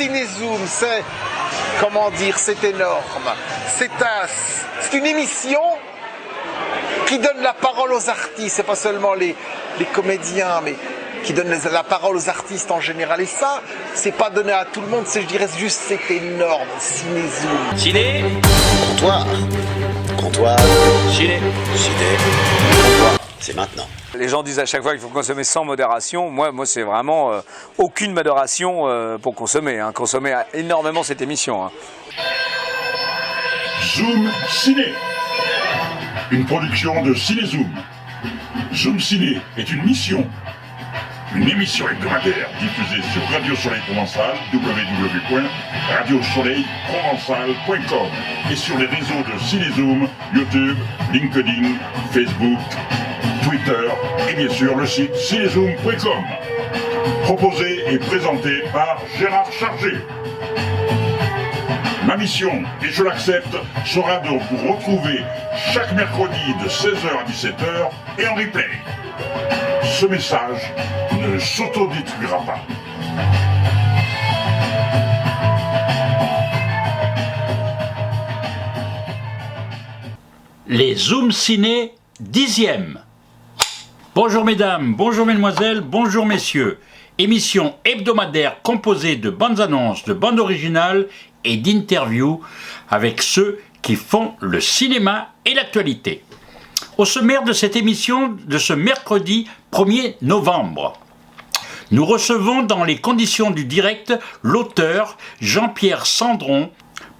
Cinézoom, c'est, comment dire, c'est énorme. C'est une émission qui donne la parole aux artistes, c'est pas seulement les comédiens, mais qui donne la parole aux artistes en général. Et ça, c'est pas donné à tout le monde, je dirais juste, c'est énorme. Cinézoom. Ciné. Comptoir. Ciné. Comptoir. C'est maintenant. Les gens disent à chaque fois qu'il faut consommer sans modération. Moi c'est vraiment aucune modération pour consommer. Consommer énormément cette émission. Zoom Ciné. Une production de Cinézoom. Zoom Ciné est une mission. Une émission hebdomadaire diffusée sur Radio Soleil Provençal, www.radiosoleilprovençal.com et sur les réseaux de Cinézoom, YouTube, LinkedIn, Facebook, Twitter et bien sûr le site cinézoom.com. Proposé et présenté par Gérard Chargé. Ma mission, et je l'accepte, sera de vous retrouver chaque mercredi de 16h à 17h et en replay. Ce message ne s'autodétruira pas. Les Zoom Ciné 10e. Bonjour mesdames, bonjour mesdemoiselles, bonjour messieurs. Émission hebdomadaire composée de bandes annonces, de bandes originales et d'interviews avec ceux qui font le cinéma et l'actualité. Au sommaire de cette émission de ce mercredi 1er novembre, nous recevons dans les conditions du direct l'auteur Jean-Pierre Sandron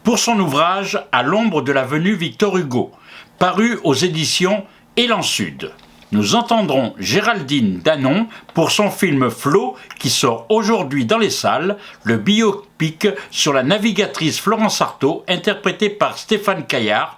pour son ouvrage « À l'ombre de l'avenue Victor Hugo », paru aux éditions Élan Sud. Nous entendrons Géraldine Danon pour son film Flo qui sort aujourd'hui dans les salles, le biopic sur la navigatrice Florence Artaud interprété par Stéphane Caillard,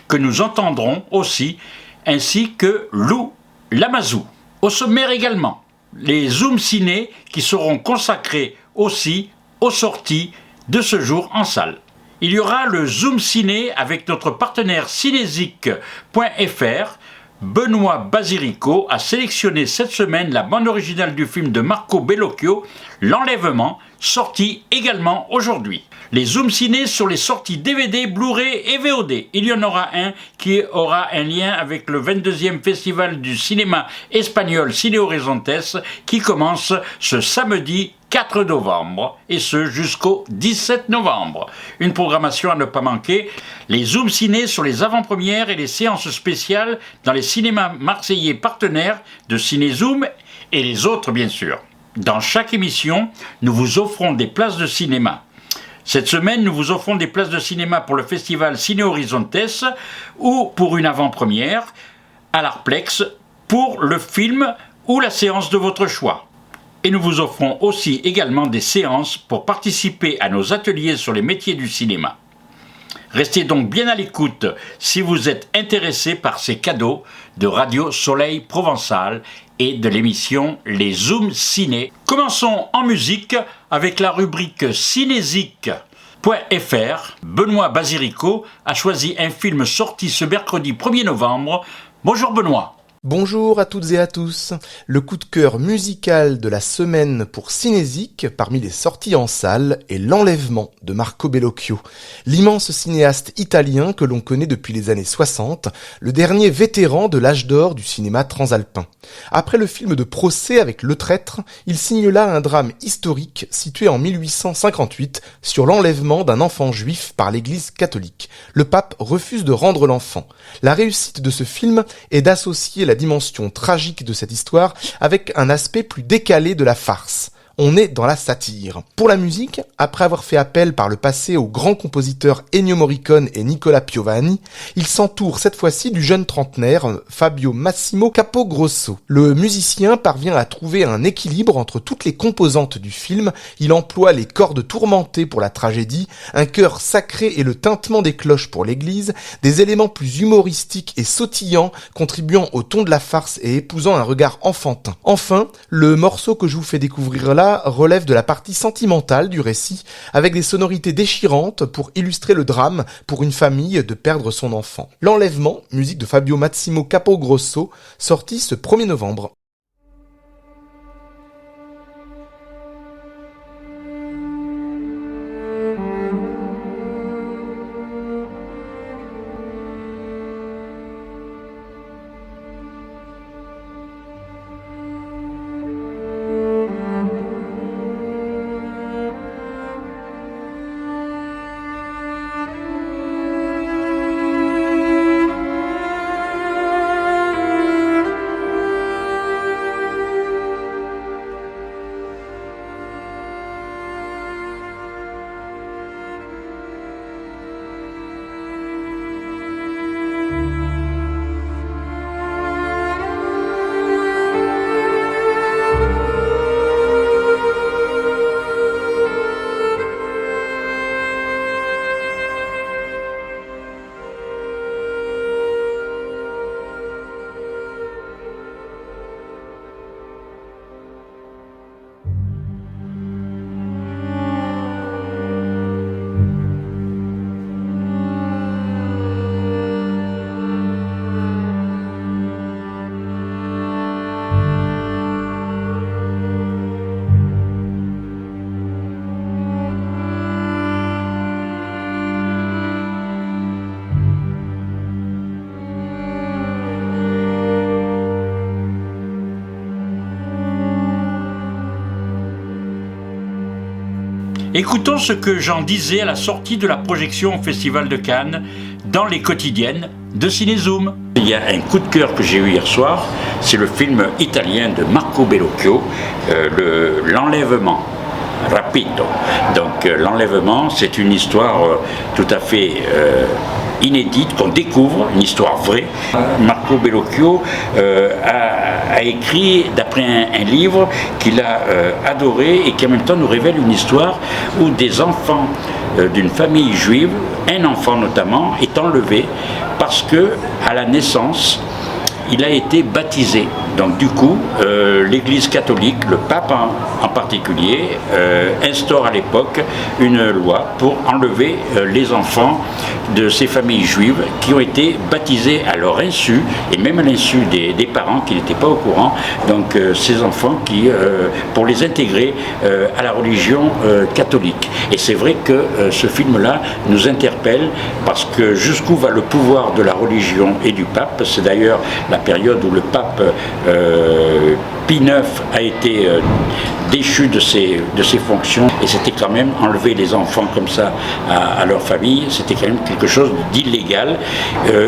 que nous entendrons aussi, ainsi que Lou Lamazou. Au sommaire également, les Zoom Ciné qui seront consacrés aussi aux sorties de ce jour en salle. Il y aura le Zoom Ciné avec notre partenaire cinésique.fr. Benoît Basirico a sélectionné cette semaine la bande originale du film de Marco Bellocchio, L'Enlèvement, sorti également aujourd'hui. Les Zoom Ciné sur les sorties DVD, Blu-ray et VOD. Il y en aura un qui aura un lien avec le 22e festival du cinéma espagnol Ciné Horizontes qui commence ce samedi 4 novembre et ce jusqu'au 17 novembre. Une programmation à ne pas manquer. Les Zoom Ciné sur les avant-premières et les séances spéciales dans les cinémas marseillais partenaires de Cinézoom et les autres bien sûr. Dans chaque émission, nous vous offrons des places de cinéma. Cette semaine, nous vous offrons des places de cinéma pour le festival Ciné Horizontes ou pour une avant-première à l'Arplex pour le film ou la séance de votre choix. Et nous vous offrons aussi également des séances pour participer à nos ateliers sur les métiers du cinéma. Restez donc bien à l'écoute si vous êtes intéressé par ces cadeaux de Radio Soleil Provençal et de l'émission Les Zoom Ciné. Commençons en musique avec la rubrique cinésique.fr. Benoît Basirico a choisi un film sorti ce mercredi 1er novembre. Bonjour Benoît. Bonjour à toutes et à tous. Le coup de cœur musical de la semaine pour Cinésique, parmi les sorties en salle, est L'Enlèvement de Marco Bellocchio, l'immense cinéaste italien que l'on connaît depuis les années 60, le dernier vétéran de l'âge d'or du cinéma transalpin. Après le film de procès avec Le Traître, il signe là un drame historique situé en 1858 sur l'enlèvement d'un enfant juif par l'Église catholique. Le pape refuse de rendre l'enfant. La réussite de ce film est d'associer la dimension tragique de cette histoire avec un aspect plus décalé de la farce. On est dans la satire. Pour la musique, après avoir fait appel par le passé aux grands compositeurs Ennio Morricone et Nicola Piovani, il s'entoure cette fois-ci du jeune trentenaire Fabio Massimo Capogrosso. Le musicien parvient à trouver un équilibre entre toutes les composantes du film. Il emploie les cordes tourmentées pour la tragédie, un chœur sacré et le tintement des cloches pour l'église, des éléments plus humoristiques et sautillants contribuant au ton de la farce et épousant un regard enfantin. Enfin, le morceau que je vous fais découvrir là relève de la partie sentimentale du récit, avec des sonorités déchirantes pour illustrer le drame pour une famille de perdre son enfant. L'Enlèvement, musique de Fabio Massimo Capogrosso, sorti ce 1er novembre. Écoutons ce que j'en disais à la sortie de la projection au Festival de Cannes dans les quotidiennes de Cinézoom. Il y a un coup de cœur que j'ai eu hier soir, c'est le film italien de Marco Bellocchio, L'Enlèvement. Rapito. Donc l'enlèvement, c'est une histoire tout à fait inédite qu'on découvre, une histoire vraie. Marco Bellocchio a écrit d'après un livre qu'il a adoré et qui en même temps nous révèle une histoire où des enfants d'une famille juive, un enfant notamment, est enlevé parce que à la naissance, il a été baptisé. Donc du coup, l'Église catholique, le pape en particulier, instaure à l'époque une loi pour enlever les enfants de ces familles juives qui ont été baptisés à leur insu, et même à l'insu des parents qui n'étaient pas au courant, donc ces enfants pour les intégrer à la religion catholique. Et c'est vrai que ce film-là nous interpelle parce que jusqu'où va le pouvoir de la religion et du pape. C'est d'ailleurs la période où le pape Pie IX a été déchu de ses fonctions, et c'était quand même enlever les enfants comme ça à leur famille, c'était quand même quelque chose d'illégal.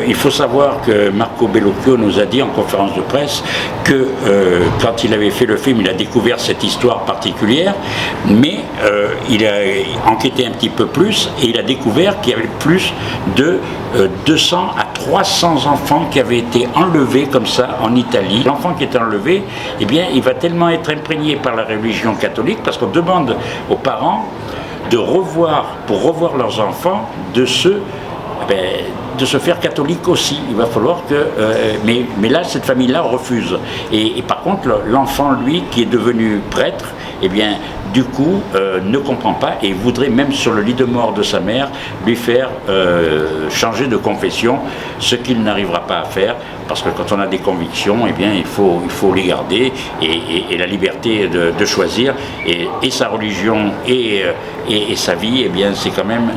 Il faut savoir que Marco Bellocchio nous a dit en conférence de presse que quand il avait fait le film, il a découvert cette histoire particulière, mais il a enquêté un petit peu plus et il a découvert qu'il y avait plus de 200 à 300 enfants qui avaient été enlevés comme ça en Italie. L'enfant qui est enlevé, eh bien, il va tellement être imprégné par la religion catholique, parce qu'on demande aux parents pour revoir leurs enfants, de se faire catholique aussi. Il va falloir que... mais là, cette famille-là refuse. Et par contre, l'enfant, lui, qui est devenu prêtre, eh bien, du coup, ne comprend pas et voudrait, même sur le lit de mort de sa mère, lui faire changer de confession, ce qu'il n'arrivera pas à faire, parce que quand on a des convictions, eh bien, il faut les garder, et la liberté de choisir, et sa religion et sa vie, eh bien, c'est quand même...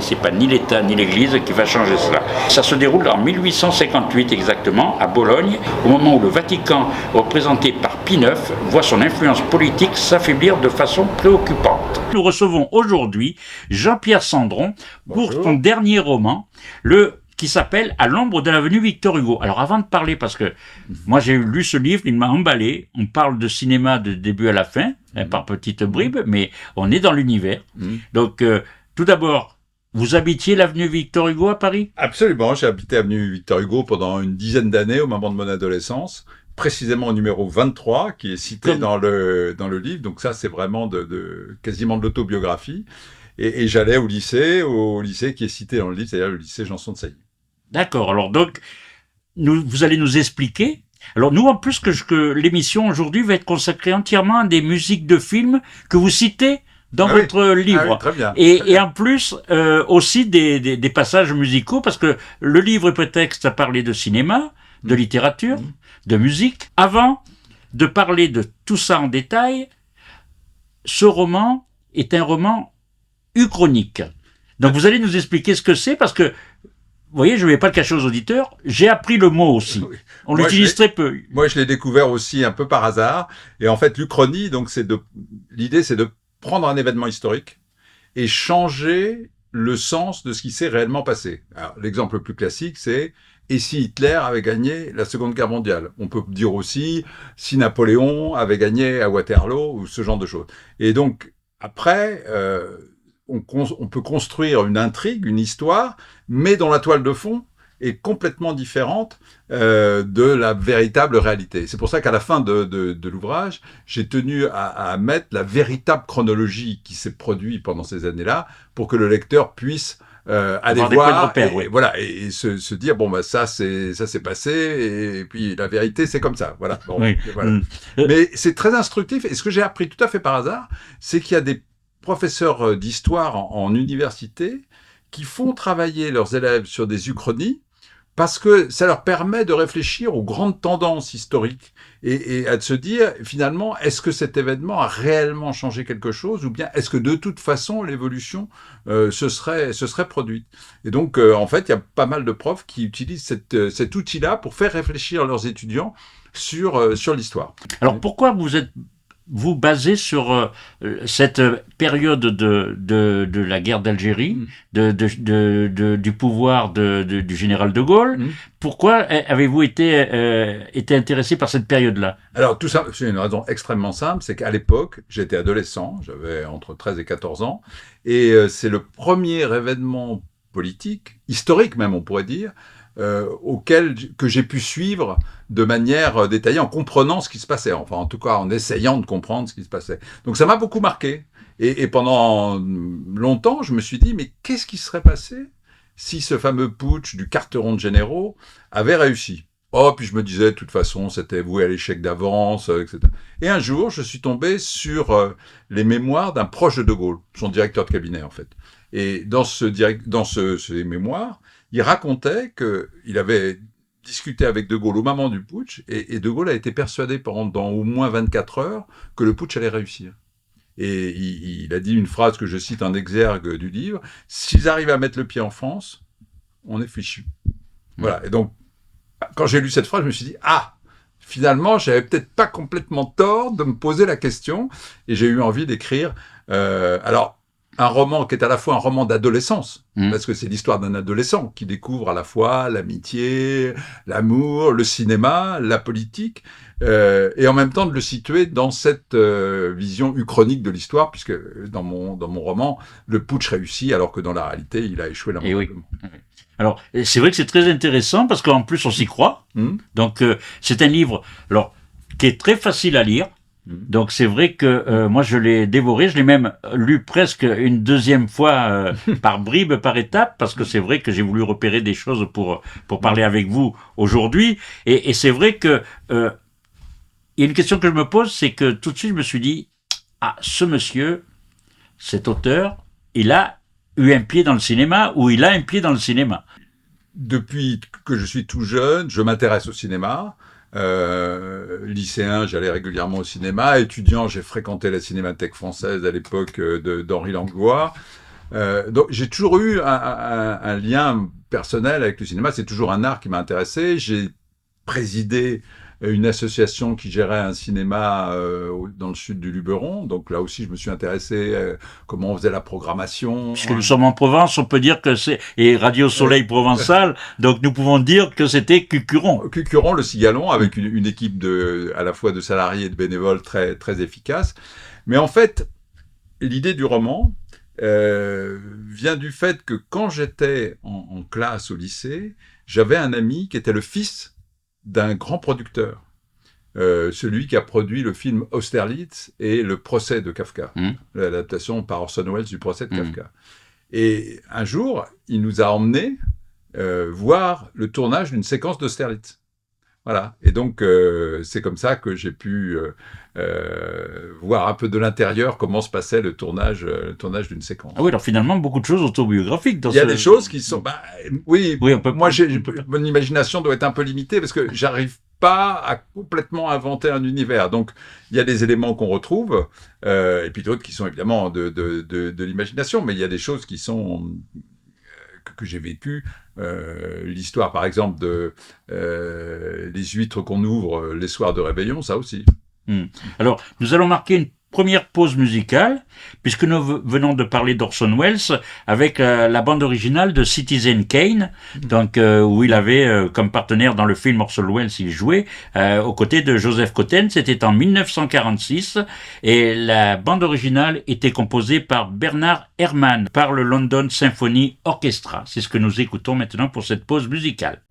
c'est pas ni l'État ni l'Église qui va changer cela. Ça se déroule en 1858 exactement, à Bologne, au moment où le Vatican, représenté par Pie IX, voit son influence politique s'affaiblir de façon préoccupante. Nous recevons aujourd'hui Jean-Pierre Sandron pour son dernier roman, qui s'appelle « À l'ombre de l'avenue Victor Hugo ». Alors avant de parler, parce que moi j'ai lu ce livre, il m'a emballé, on parle de cinéma de début à la fin, par petites bribes, mais on est dans l'univers. Donc tout d'abord, vous habitiez l'avenue Victor Hugo à Paris ? Absolument, j'ai habité avenue Victor Hugo pendant une dizaine d'années au moment de mon adolescence, précisément au numéro 23 qui est cité dans le livre, donc ça c'est vraiment quasiment de l'autobiographie, et j'allais au lycée qui est cité dans le livre, c'est-à-dire le lycée Janson de Sailly. D'accord, alors donc vous allez nous expliquer. Alors nous, en plus, que l'émission aujourd'hui va être consacrée entièrement à des musiques de films que vous citez dans votre livre. Ah oui, très bien, et en plus, aussi des passages musicaux, parce que le livre est prétexte à parler de cinéma, de littérature, de musique. Avant de parler de tout ça en détail, ce roman est un roman uchronique. Donc vous allez nous expliquer ce que c'est, parce que vous voyez, je ne vais pas le cacher aux auditeurs, j'ai appris le mot aussi. On l'utilise très peu. Moi, je l'ai découvert aussi un peu par hasard. Et en fait, l'Uchronie, donc, l'idée, c'est de prendre un événement historique et changer le sens de ce qui s'est réellement passé. Alors, l'exemple le plus classique, c'est « Et si Hitler avait gagné la Seconde Guerre mondiale ?» On peut dire aussi « Si Napoléon avait gagné à Waterloo » ou ce genre de choses. Et donc, après... on peut construire une intrigue, une histoire, mais dont la toile de fond est complètement différente de la véritable réalité. C'est pour ça qu'à la fin de l'ouvrage, j'ai tenu à mettre la véritable chronologie qui s'est produite pendant ces années-là, pour que le lecteur puisse aller voir et se dire bon bah ça s'est passé, et puis la vérité c'est comme ça, voilà. Bon, voilà. Mais c'est très instructif, et ce que j'ai appris tout à fait par hasard, c'est qu'il y a des professeurs d'histoire en université qui font travailler leurs élèves sur des uchronies parce que ça leur permet de réfléchir aux grandes tendances historiques et à se dire, finalement, est-ce que cet événement a réellement changé quelque chose, ou bien est-ce que de toute façon l'évolution se serait produite. Et donc, en fait, il y a pas mal de profs qui utilisent cet outil-là pour faire réfléchir leurs étudiants sur l'histoire. Alors, pourquoi vous êtes vous basez sur cette période de la guerre d'Algérie, du pouvoir du général de Gaulle. Pourquoi avez-vous été intéressé par cette période-là? Alors, tout ça, c'est une raison extrêmement simple, c'est qu'à l'époque, j'étais adolescent, j'avais entre 13 et 14 ans, et c'est le premier événement politique, historique même, on pourrait dire, que j'ai pu suivre de manière détaillée en comprenant ce qui se passait, enfin en tout cas en essayant de comprendre ce qui se passait. Donc ça m'a beaucoup marqué. Et pendant longtemps, je me suis dit, mais qu'est-ce qui serait passé si ce fameux putsch du carteron de généraux avait réussi? Oh, puis je me disais, de toute façon, c'était voué à l'échec d'avance, etc. Et un jour, je suis tombé sur les mémoires d'un proche de De Gaulle, son directeur de cabinet en fait. Et dans ces mémoires, il racontait qu'il avait discuté avec De Gaulle au moment du putsch, et De Gaulle a été persuadé pendant au moins 24 heures que le putsch allait réussir. Et il a dit une phrase que je cite en exergue du livre: « S'ils arrivent à mettre le pied en France, on est fichu. » Voilà. Et donc, quand j'ai lu cette phrase, je me suis dit, finalement, j'avais peut-être pas complètement tort de me poser la question, et j'ai eu envie d'écrire, un roman qui est à la fois un roman d'adolescence, parce que c'est l'histoire d'un adolescent qui découvre à la fois l'amitié, l'amour, le cinéma, la politique, et en même temps de le situer dans cette vision uchronique de l'histoire, puisque dans mon roman, le putsch réussit, alors que dans la réalité, il a échoué lamentablement. Oui. Alors, c'est vrai que c'est très intéressant, parce qu'en plus, on s'y croit. Donc, c'est un livre qui est très facile à lire. Donc c'est vrai que moi je l'ai dévoré, je l'ai même lu presque une deuxième fois par bribes, par étapes, parce que c'est vrai que j'ai voulu repérer des choses pour parler avec vous aujourd'hui. Et c'est vrai que il y a une question que je me pose, c'est que tout de suite je me suis dit, ce monsieur, cet auteur, il a eu un pied dans le cinéma, ou il a un pied dans le cinéma. Depuis que je suis tout jeune, je m'intéresse au cinéma. Lycéen, j'allais régulièrement au cinéma. Étudiant, j'ai fréquenté la Cinémathèque française à l'époque d'Henri Langlois. Donc j'ai toujours eu un lien personnel avec le cinéma. C'est toujours un art qui m'a intéressé. J'ai présidé une association qui gérait un cinéma dans le sud du Luberon. Donc là aussi, je me suis intéressé comment on faisait la programmation. Puisque nous sommes en Provence, on peut dire que et Radio Soleil Provençal, donc nous pouvons dire que c'était Cucuron. Cucuron, le Cigalon, avec une équipe à la fois de salariés et de bénévoles très, très efficace. Mais en fait, l'idée du roman vient du fait que quand j'étais en classe au lycée, j'avais un ami qui était le fils d'un grand producteur, celui qui a produit le film Austerlitz et le procès de Kafka, l'adaptation par Orson Welles du procès de Kafka. Et un jour, il nous a emmenés voir le tournage d'une séquence d'Austerlitz. Voilà. Et donc, c'est comme ça que j'ai pu voir un peu de l'intérieur comment se passait le tournage d'une séquence. Ah oui, alors finalement, beaucoup de choses autobiographiques. Il y a des choses qui sont... mon imagination doit être un peu limitée parce que j'arrive pas à complètement inventer un univers. Donc, il y a des éléments qu'on retrouve, et puis d'autres qui sont évidemment de l'imagination, mais il y a des choses qui sont... que j'ai vécues. L'histoire, par exemple, de les huîtres qu'on ouvre les soirs de réveillon, ça aussi. Alors, nous allons marquer une première pause musicale, puisque nous venons de parler d'Orson Welles avec la bande originale de Citizen Kane, donc où il avait comme partenaire dans le film Orson Welles, il jouait aux côtés de Joseph Cotten. C'était en 1946 et la bande originale était composée par Bernard Herrmann par le London Symphony Orchestra. C'est ce que nous écoutons maintenant pour cette pause musicale.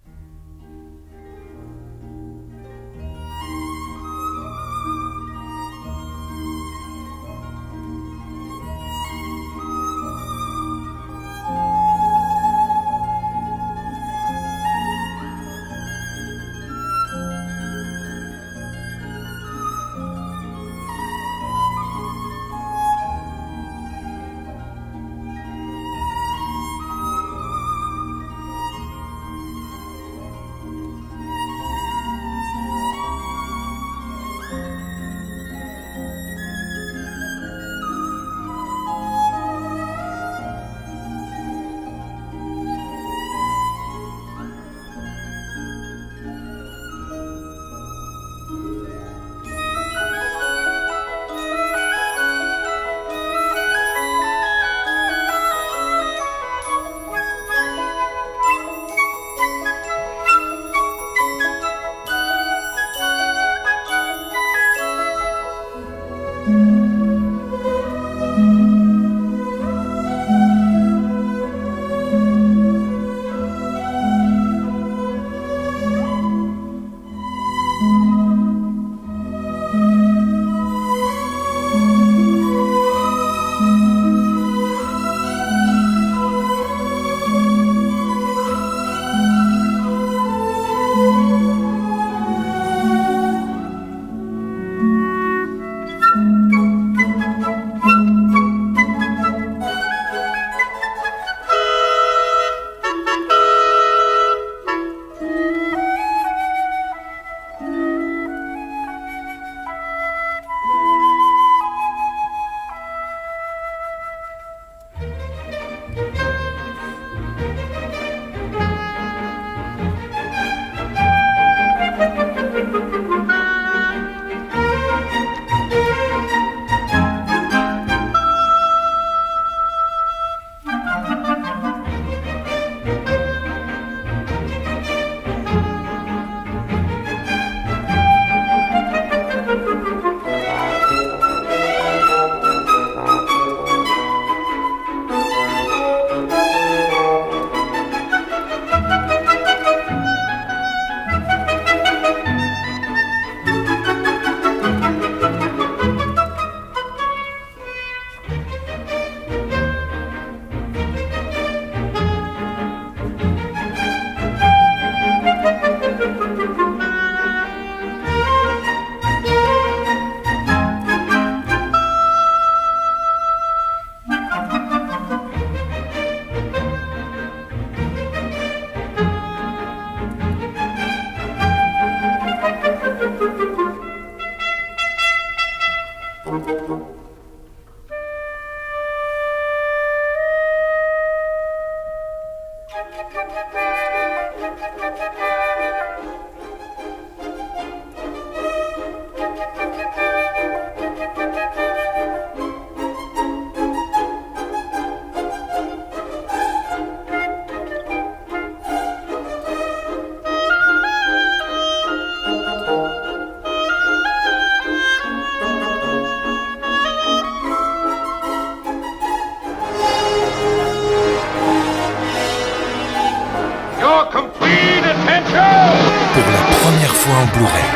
parfois en Blu-ray.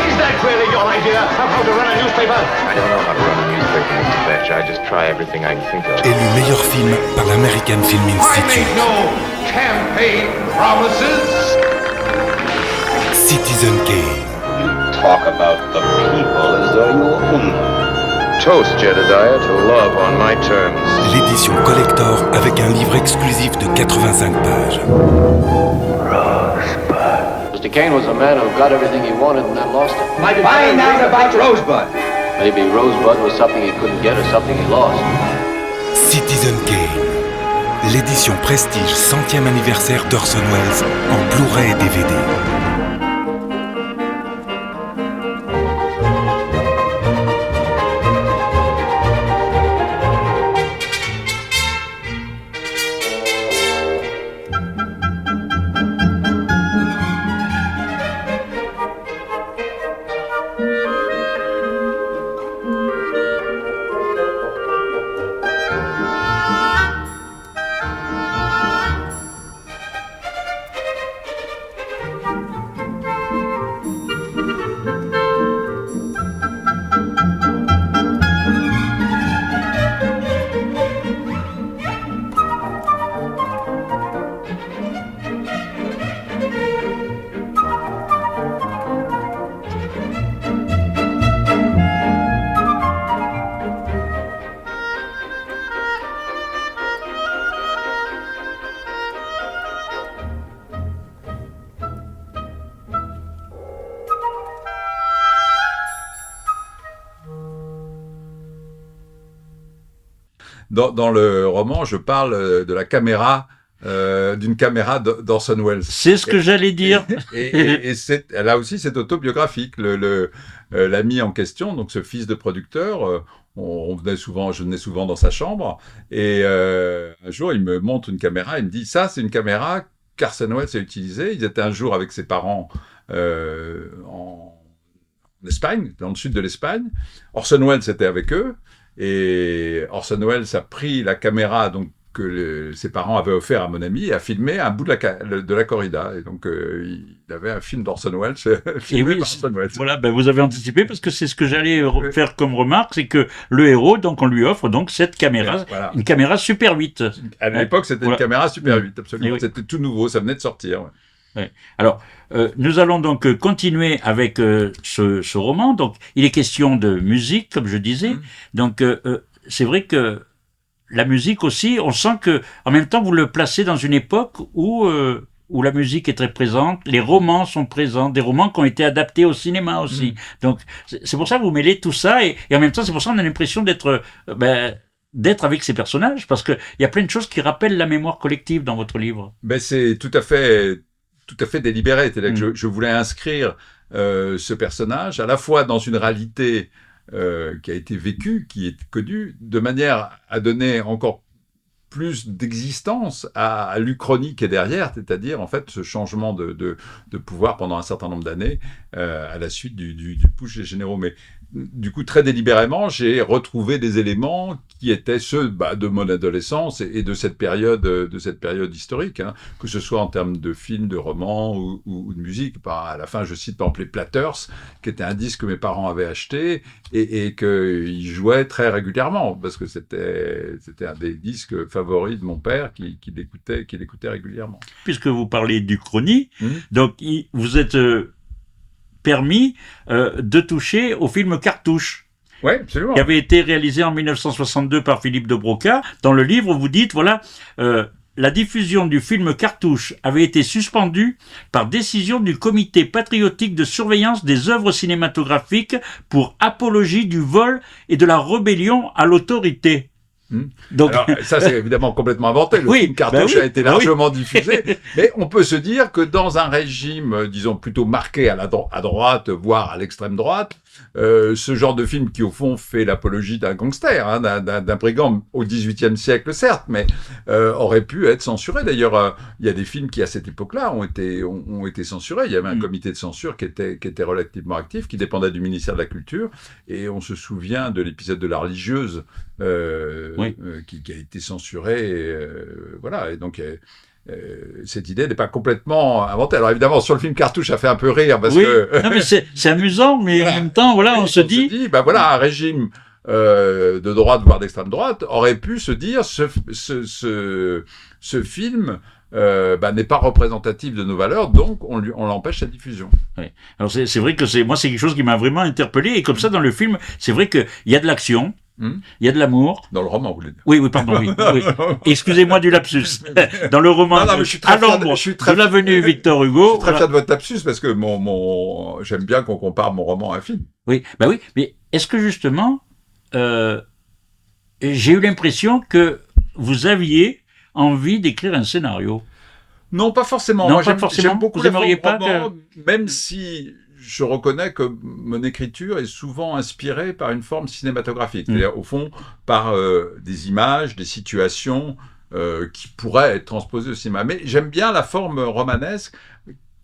Is that really your idea of how to run a newspaper? I don't know how to run a newspaper, Mr. Fletcher. I just try everything I can think of. Élu meilleur film par l'American Film I Institute. make no campaign promises. Citizen Kane. You talk about the people as though you own them. Toast, Jedediah, to love on my terms. L'édition collector avec un livre exclusif de 85 pages. Mr. Kane was a man who got everything he wanted and then lost it. Find out about Rosebud. Maybe Rosebud was something he couldn't get or something he lost. Citizen Kane. L'édition Prestige 100e anniversaire d'Orson Welles en Blu-ray et DVD. Dans le roman, je parle de la caméra, d'une caméra d'Orson Welles. C'est ce que j'allais dire. Et là aussi, c'est autobiographique. L'ami en question, donc ce fils de producteur, je venais souvent dans sa chambre, et un jour, il me montre une caméra, il me dit, ça, c'est une caméra qu'Orson Welles a utilisée. Ils étaient un jour avec ses parents en Espagne, dans le sud de l'Espagne. Orson Welles était avec eux. Et Orson Welles a pris la caméra donc, que ses parents avaient offert à mon ami et a filmé un bout de la corrida. Et donc, il avait un film d'Orson Welles filmé par Orson Welles. Voilà, vous avez anticipé parce que c'est ce que j'allais faire comme remarque, c'est que le héros, donc, on lui offre donc cette caméra, voilà. Une caméra Super 8. À l'époque, c'était une caméra Super 8, absolument. C'était tout nouveau, ça venait de sortir. Ouais. Alors, nous allons donc continuer avec ce roman. Donc, il est question de musique, comme je disais. Donc, c'est vrai que la musique aussi, on sent que, en même temps, vous le placez dans une époque où la musique est très présente, les romans sont présents, des romans qui ont été adaptés au cinéma aussi. Donc, c'est pour ça que vous mêlez tout ça, et en même temps, c'est pour ça qu'on a l'impression d'être avec ces personnages, parce que il y a plein de choses qui rappellent la mémoire collective dans votre livre. C'est tout à fait délibéré. C'est-à-dire que je voulais inscrire ce personnage à la fois dans une réalité qui a été vécue, qui est connue, de manière à donner encore plus d'existence à l'Uchronie qui est derrière, c'est-à-dire en fait ce changement de pouvoir pendant un certain nombre d'années à la suite du putsch des généraux. Mais du coup, très délibérément, j'ai retrouvé des éléments qui étaient ceux de mon adolescence et de cette période historique, hein, que ce soit en termes de films, de romans ou de musique. À la fin, je cite par exemple les Platters, qui était un disque que mes parents avaient acheté et qu'ils jouaient très régulièrement, parce que c'était un des disques favoris de mon père qu'il écoutait régulièrement. Puisque vous parlez d'Uchronie, donc vous êtes permis de toucher au film Cartouche. Oui, absolument. Qui avait été réalisé en 1962 par Philippe de Broca. Dans le livre, vous dites, voilà, la diffusion du film Cartouche avait été suspendue par décision du Comité patriotique de surveillance des œuvres cinématographiques pour apologie du vol et de la rébellion à l'autorité. Donc... Alors, ça, c'est évidemment complètement inventé. Le film Cartouche a été largement diffusé. Mais on peut se dire que dans un régime, disons, plutôt marqué à droite, voire à l'extrême droite, ce genre de film qui, au fond, fait l'apologie d'un gangster, hein, d'un brigand au XVIIIe siècle, certes, mais aurait pu être censuré. D'ailleurs, il y a des films qui, à cette époque-là, ont été censurés. Il y avait un comité de censure qui était relativement actif, qui dépendait du ministère de la Culture. Et on se souvient de l'épisode de La Religieuse, qui a été censuré. Voilà. Et donc, cette idée n'est pas complètement inventée. Alors évidemment, sur le film Cartouche, ça fait un peu rire parce oui. que... Non, mais c'est amusant, mais en même temps, voilà, on se dit... Ben voilà, un régime de droite, voire d'extrême droite, aurait pu se dire ce film n'est pas représentatif de nos valeurs, donc on l'empêche sa diffusion. Oui. Alors c'est vrai que c'est quelque chose qui m'a vraiment interpellé, et comme ça, dans le film, c'est vrai qu'il y a de l'action, il y a de l'amour. Dans le roman, vous voulez dire? Oui, pardon, oui. Excusez-moi du lapsus. Dans le roman, à l'ombre de l'avenue Victor Hugo. Je suis très fier de votre lapsus parce que j'aime bien qu'on compare mon roman à un film. Oui, oui. Mais est-ce que justement, j'ai eu l'impression que vous aviez envie d'écrire un scénario? Non, pas forcément. Non, moi, pas forcément. J'aime beaucoup vous aimeriez pas roman, même si je reconnais que mon écriture est souvent inspirée par une forme cinématographique. C'est-à-dire, au fond, par des images, des situations qui pourraient être transposées au cinéma. Mais j'aime bien la forme romanesque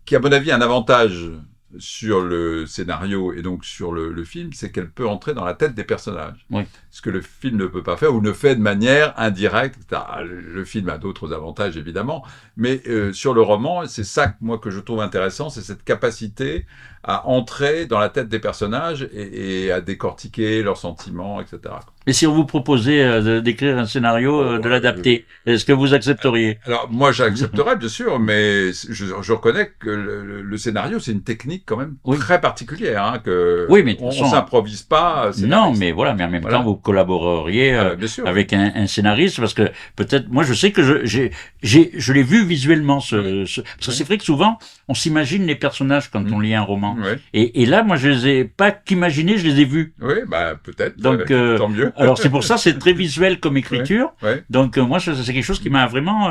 qui, à mon avis, a un avantage sur le scénario et donc sur le film, c'est qu'elle peut entrer dans la tête des personnages. Oui. Ce que le film ne peut pas faire ou ne fait de manière indirecte. Le film a d'autres avantages, évidemment, mais sur le roman, c'est ça que je trouve intéressant, c'est cette capacité à entrer dans la tête des personnages et à décortiquer leurs sentiments, etc. Et si on vous proposait d'écrire un scénario, de l'adapter, est-ce que vous accepteriez? Alors, moi, j'accepterais, bien sûr, mais je reconnais que le scénario, c'est une technique quand même très particulière, hein, oui, mais on s'improvise pas. Non, mais voilà, mais en même temps, vous collaboreriez avec un scénariste, parce que peut-être, moi, je sais que je l'ai vu visuellement, parce que c'est vrai que souvent, on s'imagine les personnages quand on lit un roman. Et là, moi, je les ai pas qu'imaginés, je les ai vus. Oui, peut-être. Donc, tant mieux. Alors, c'est pour ça, c'est très visuel comme écriture. Donc, moi, c'est quelque chose qui m'a vraiment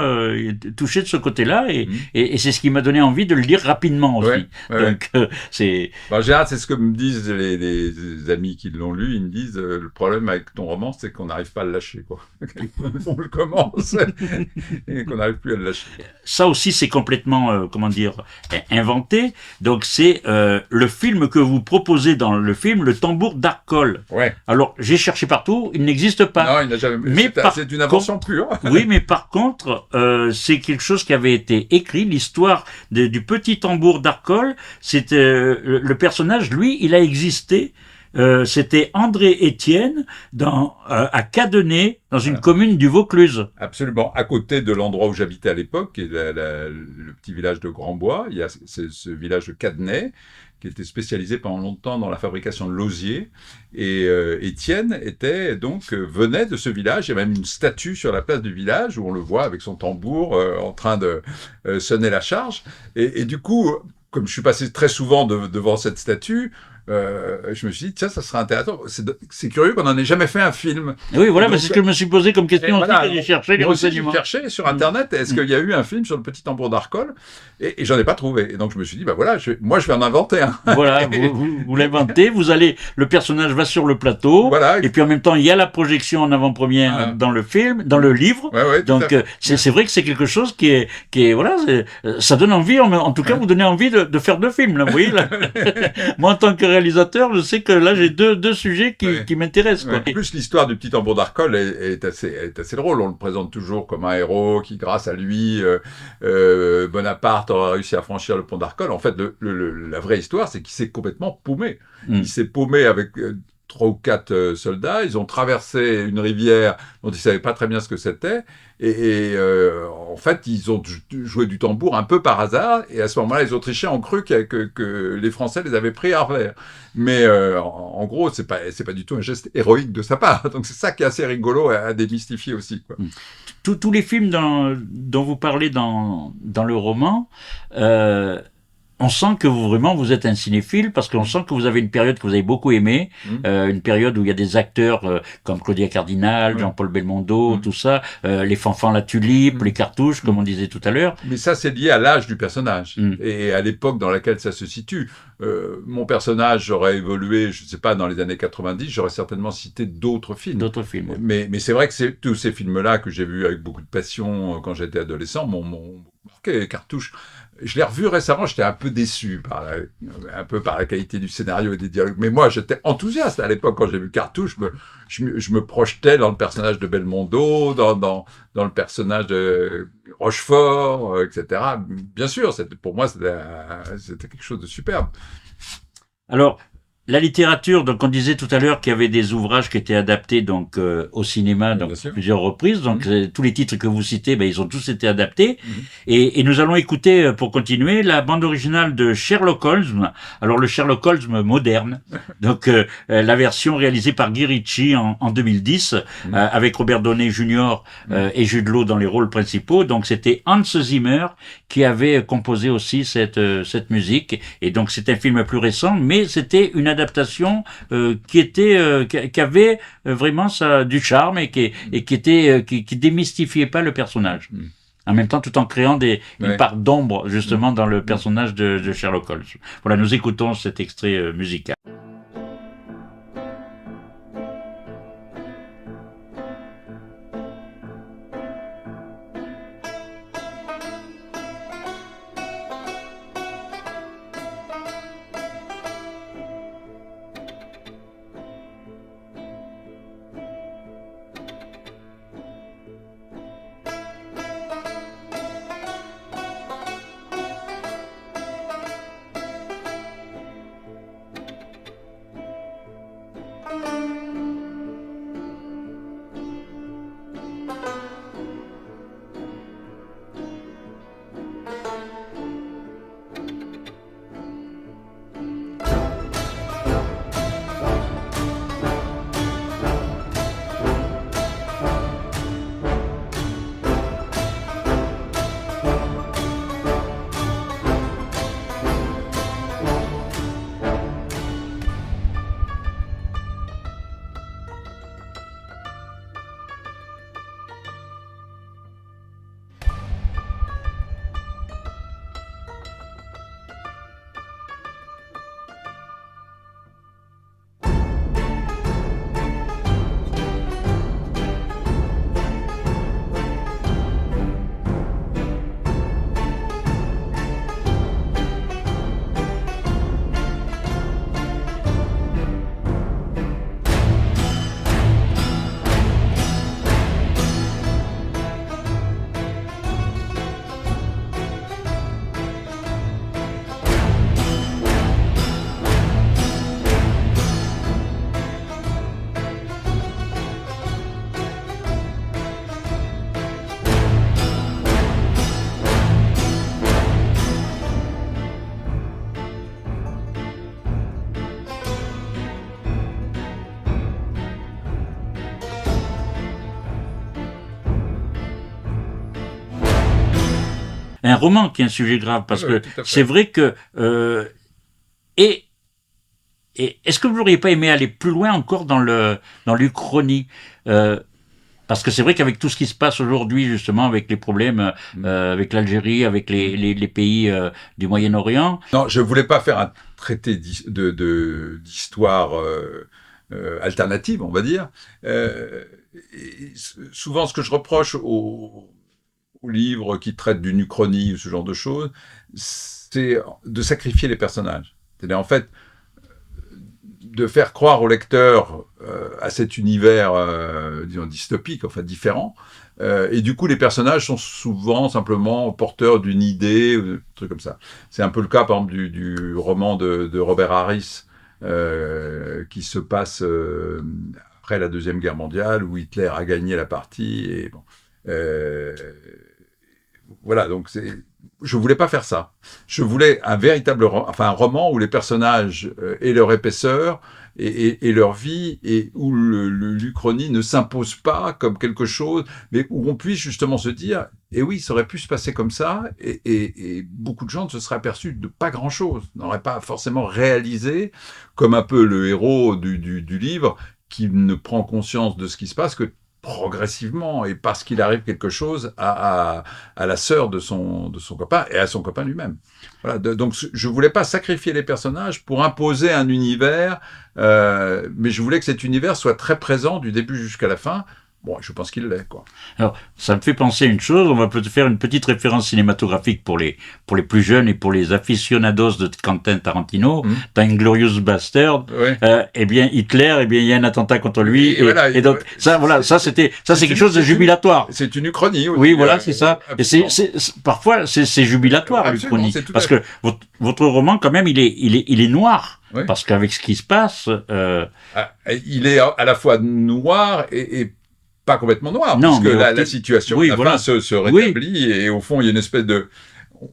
touché de ce côté-là, et c'est ce qui m'a donné envie de le lire rapidement aussi. Donc, c'est... En général, c'est ce que me disent les amis qui l'ont lu. Ils me disent, le problème avec ton roman, c'est qu'on n'arrive pas à le lâcher, quoi. On le commence et qu'on n'arrive plus à le lâcher. Ça aussi, c'est complètement, inventé. Donc, c'est le film que vous proposez dans le film, Le Tambour d'Arcole. Alors, j'ai cherché partout, il n'existe pas. Non, il n'a jamais. Mais c'est une invention pure. Oui, mais par contre, c'est quelque chose qui avait été écrit, l'histoire du petit tambour d'Arcole. C'était le personnage, lui, il a existé. C'était André Étienne à Cadenet, dans une commune du Vaucluse. Absolument, à côté de l'endroit où j'habitais à l'époque, qui est le petit village de Grandbois. Il y a ce village de Cadenet qui était spécialisé pendant longtemps dans la fabrication de l'osier. Et Étienne venait de ce village. Il y a même une statue sur la place du village où on le voit avec son tambour en train de sonner la charge. Et du coup, comme je suis passé très souvent devant cette statue, je me suis dit, tiens, ça serait intéressant. C'est curieux qu'on n'en ait jamais fait un film. Oui, voilà, c'est ce que je me suis posé comme question aussi, quand j'ai cherché les renseignements. J'ai cherché sur Internet, est-ce qu'il y a eu un film sur le petit tambour d'Arcole? Et j'en ai pas trouvé. Et donc, je me suis dit, moi, je vais en inventer un. Voilà, vous l'inventez, le personnage va sur le plateau, et puis en même temps, il y a la projection en avant-première dans le film, dans le livre. Donc, c'est vrai que c'est quelque chose qui est voilà, ça donne envie, en tout cas, vous donnez envie de faire deux films, là, vous voyez, là. Moi, en tant que réalisateur, je sais que là, j'ai deux sujets qui m'intéressent, quoi. En plus, l'histoire du petit tambour d'Arcole est assez drôle. On le présente toujours comme un héros qui, grâce à lui, Bonaparte aura réussi à franchir le pont d'Arcole. En fait, la vraie histoire, c'est qu'il s'est complètement paumé. Il s'est paumé avec 3 ou 4 soldats. Ils ont traversé une rivière dont ils ne savaient pas très bien ce que c'était. En fait, ils ont joué du tambour un peu par hasard. Et à ce moment-là, les Autrichiens ont cru que les Français les avaient pris à revers. Mais en gros, c'est pas du tout un geste héroïque de sa part. Donc c'est ça qui est assez rigolo à démystifier aussi, quoi. Tous les films dont vous parlez dans le roman, on sent que vous êtes un cinéphile, parce qu'on sent que vous avez une période que vous avez beaucoup aimée, une période où il y a des acteurs comme Claudia Cardinal, Jean-Paul Belmondo, tout ça, les Fanfans la Tulipe, les Cartouches, comme on disait tout à l'heure. Mais ça, c'est lié à l'âge du personnage et à l'époque dans laquelle ça se situe. Mon personnage aurait évolué, je ne sais pas, dans les années 90, j'aurais certainement cité d'autres films. Mais c'est vrai que tous ces films-là que j'ai vus avec beaucoup de passion quand j'étais adolescent m'ont marqué, les cartouches. Je l'ai revu récemment, j'étais un peu déçu par la qualité du scénario et des dialogues. Mais moi, j'étais enthousiaste à l'époque quand j'ai vu Cartouche. Je me projetais dans le personnage de Belmondo, dans le personnage de Rochefort, etc. Bien sûr, pour moi, c'était quelque chose de superbe. Alors, la littérature, donc on disait tout à l'heure qu'il y avait des ouvrages qui étaient adaptés donc au cinéma donc plusieurs reprises. Donc tous les titres que vous citez, ils ont tous été adaptés. Et nous allons écouter pour continuer la bande originale de Sherlock Holmes. Alors le Sherlock Holmes moderne, donc la version réalisée par Guy Ritchie en 2010 avec Robert Downey Jr. Et Jude Law dans les rôles principaux. Donc c'était Hans Zimmer qui avait composé aussi cette musique. Et donc c'est un film plus récent, mais c'était une adaptation qui avait vraiment du charme et qui démystifiait pas le personnage. En même temps, tout en créant une part d'ombre justement dans le personnage de Sherlock Holmes. Voilà, nous écoutons cet extrait musical. Un roman qui est un sujet grave, parce que c'est vrai que... et est-ce que vous n'auriez pas aimé aller plus loin encore dans l'Uchronie parce que c'est vrai qu'avec tout ce qui se passe aujourd'hui, justement, avec les problèmes avec l'Algérie, avec les pays du Moyen-Orient... Non, je ne voulais pas faire un traité d'histoire alternative, on va dire. Souvent, ce que je reproche aux livres qui traitent d'une uchronie ou ce genre de choses, c'est de sacrifier les personnages. C'est-à-dire, en fait, de faire croire au lecteur à cet univers, disons, dystopique, enfin différent. Et du coup, les personnages sont souvent simplement porteurs d'une idée, ou un truc comme ça. C'est un peu le cas, par exemple, du roman de Robert Harris, qui se passe après la Deuxième Guerre mondiale, où Hitler a gagné la partie. Et bon, voilà, donc je voulais pas faire ça. Je voulais un véritable un roman où les personnages aient leur épaisseur et leur vie, et où l'Uchronie ne s'impose pas comme quelque chose, mais où on puisse justement se dire, et oui, ça aurait pu se passer comme ça, et beaucoup de gens ne se seraient aperçus de pas grand-chose, n'auraient pas forcément réalisé, comme un peu le héros du livre, qui ne prend conscience de ce qui se passe que progressivement, et parce qu'il arrive quelque chose à la sœur de son copain et à son copain lui-même. Voilà, donc je voulais pas sacrifier les personnages pour imposer un univers, mais je voulais que cet univers soit très présent du début jusqu'à la fin, bon, je pense qu'il l'est, quoi. Alors, ça me fait penser à une chose, on va peut-être faire une petite référence cinématographique pour les plus jeunes et pour les aficionados de Quentin Tarantino, dans Inglourious Bastard, eh bien, Hitler, il y a un attentat contre lui, et donc, ça, c'est quelque chose de jubilatoire. C'est une uchronie aussi. Oui, voilà, c'est ça. Et parfois, c'est jubilatoire, l'uchronie. Parce que votre roman, quand même, il est noir. Oui. Parce qu'avec ce qui se passe, il est à la fois noir et pas complètement noir, non, puisque la situation à la fin se rétablit, et au fond, il y a une espèce de...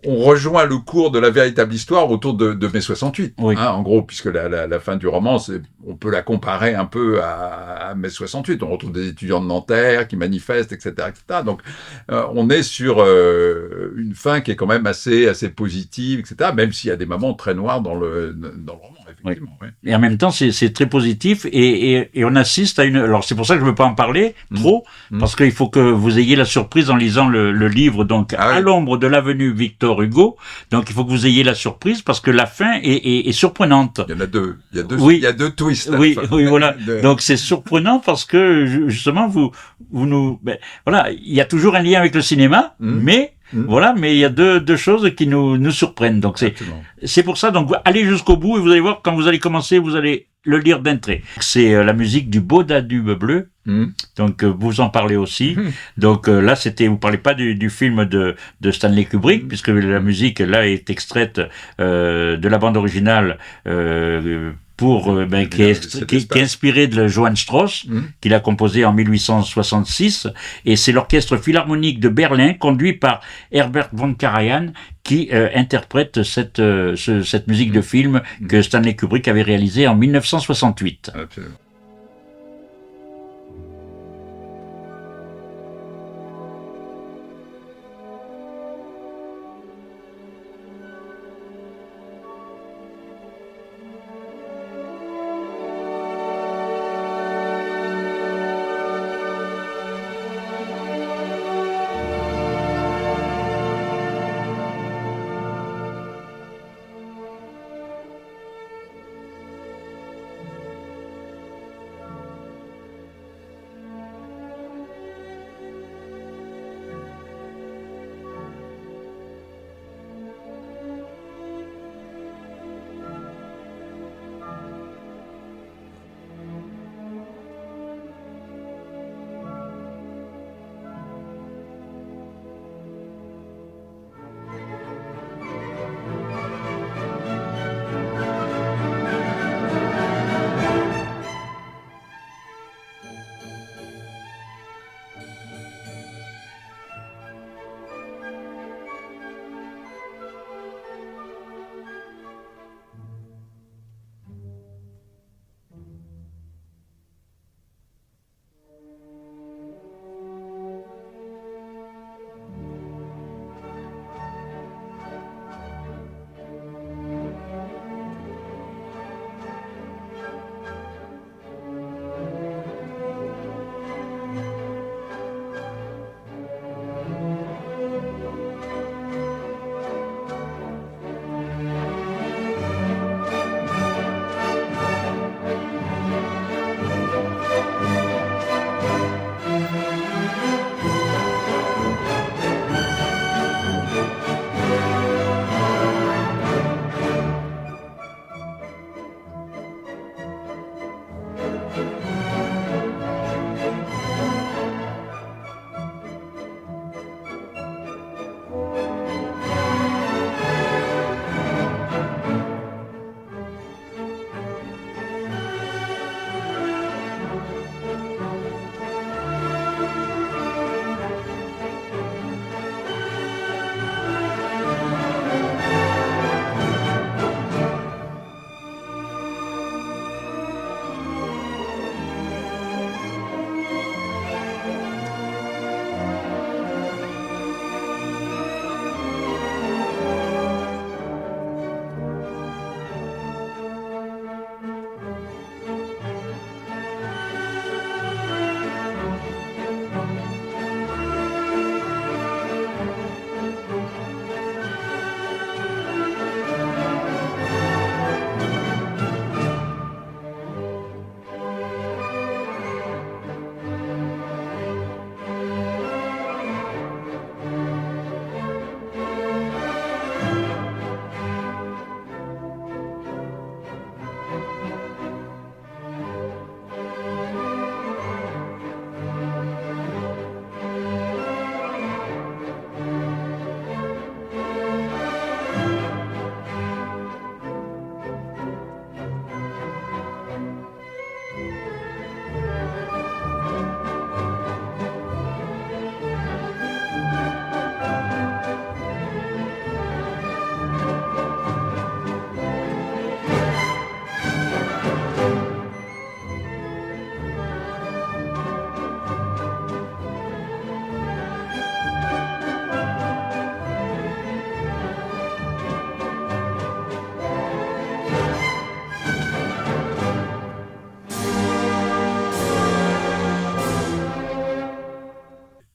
On rejoint le cours de la véritable histoire autour de mai 68, en gros, puisque la fin du roman, on peut la comparer un peu à mai 68. On retrouve des étudiants de Nanterre qui manifestent, etc., etc. Donc, on est sur une fin qui est quand même assez positive, etc., même s'il y a des moments très noirs dans le roman. Effectivement, oui. Et en même temps, c'est très positif, et on assiste à une... Alors, c'est pour ça que je ne veux pas en parler trop, parce qu'il faut que vous ayez la surprise en lisant le livre, donc, à l'ombre de l'avenue Victor Hugo. Donc, il faut que vous ayez la surprise, parce que la fin est surprenante. Il y en a deux. Il y a deux twists. Oui, voilà. Donc, c'est surprenant parce que, justement, voilà, il y a toujours un lien avec le cinéma, mais il y a deux choses qui nous surprennent. Donc c'est pour ça. Donc allez jusqu'au bout et vous allez voir, quand vous allez commencer, vous allez le lire d'un trait. C'est la musique du Beau Danube bleu. Donc vous en parlez aussi. Donc là, vous parlez pas du film de Stanley Kubrick, puisque la musique là est extraite de la bande originale. Qui est inspiré de Johann Strauss, qu'il a composé en 1866, et c'est l'orchestre philharmonique de Berlin, conduit par Herbert von Karajan, qui interprète cette musique de film que Stanley Kubrick avait réalisée en 1968. Absolument.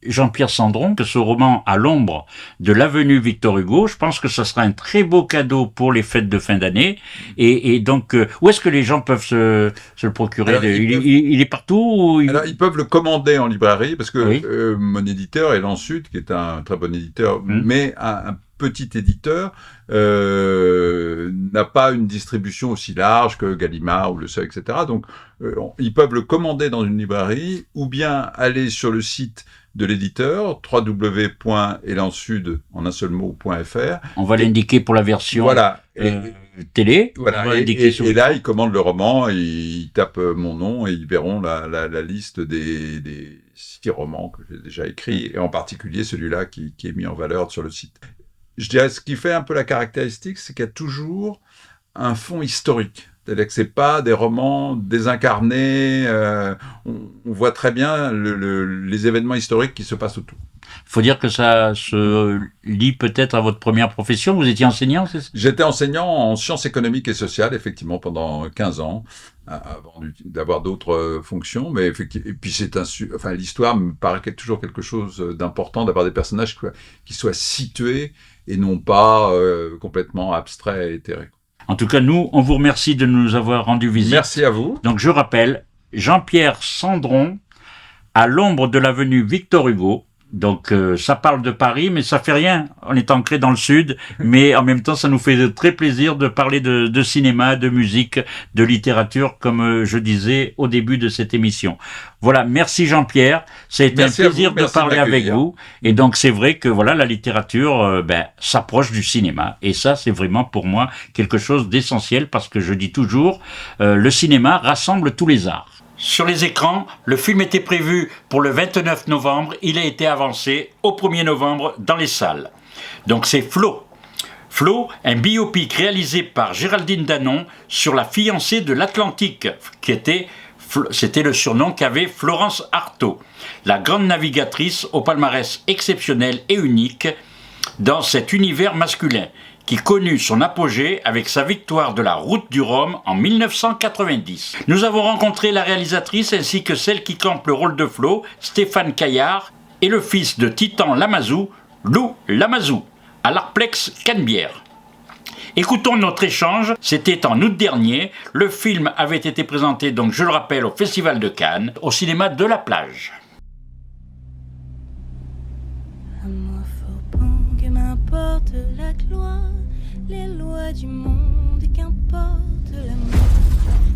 Jean-Pierre Sandron, que ce roman À l'ombre de l'avenue Victor Hugo, je pense que ça sera un très beau cadeau pour les fêtes de fin d'année. Et donc, où est-ce que les gens peuvent se le procurer? Alors, il est partout Alors, ils peuvent le commander en librairie, parce que mon éditeur, Élan Sud, qui est un très bon éditeur, mais un petit éditeur, n'a pas une distribution aussi large que Gallimard ou Le Seuil, etc. Donc, ils peuvent le commander dans une librairie, ou bien aller sur le site de l'éditeur, www.élansud, en un seul mot.fr. On va l'indiquer pour la version télé. Voilà. Et là, ils commandent le roman, ils tapent mon nom et ils verront la liste des 6 romans que j'ai déjà écrits, et en particulier celui-là qui est mis en valeur sur le site. Je dirais, ce qui fait un peu la caractéristique, c'est qu'il y a toujours un fond historique. C'est-à-dire que c'est pas des romans désincarnés. On voit très bien les événements historiques qui se passent autour. Il faut dire que ça se lie peut-être à votre première profession. Vous étiez enseignant, c'est ça? J'étais enseignant en sciences économiques et sociales, effectivement, pendant 15 ans, avant d'avoir d'autres fonctions. Mais effectivement, et puis l'histoire me paraît toujours quelque chose d'important, d'avoir des personnages qui soient situés et non pas complètement abstraits et éthérés. En tout cas, nous, on vous remercie de nous avoir rendu visite. Merci à vous. Donc, je rappelle, Jean-Pierre Sandron, À l'ombre de l'avenue Victor Hugo. Donc, ça parle de Paris, mais ça fait rien. On est ancré dans le sud, mais en même temps, ça nous fait très plaisir de parler de cinéma, de musique, de littérature, comme je disais au début de cette émission. Voilà, merci Jean-Pierre. Ça a été un plaisir de parler avec vous. Et donc, c'est vrai que voilà, la littérature s'approche du cinéma. Et ça, c'est vraiment pour moi quelque chose d'essentiel, parce que je dis toujours, le cinéma rassemble tous les arts. Sur les écrans, le film était prévu pour le 29 novembre, il a été avancé au 1er novembre dans les salles. Donc c'est Flo. Flo, un biopic réalisé par Géraldine Danon sur la fiancée de l'Atlantique, c'était le surnom qu'avait Florence Artaud, la grande navigatrice au palmarès exceptionnel et unique dans cet univers masculin, qui connut son apogée avec sa victoire de la Route du Rhum en 1990. Nous avons rencontré la réalisatrice ainsi que celle qui campe le rôle de Flo, Stéphane Caillard, et le fils de Titan Lamazou, Lou Lamazou, à l'Arplex Canebière. Écoutons notre échange, c'était en août dernier, le film avait été présenté, donc je le rappelle, au Festival de Cannes, au cinéma de la Plage. Qu'importe la gloire, les lois du monde, et qu'importe l'amour.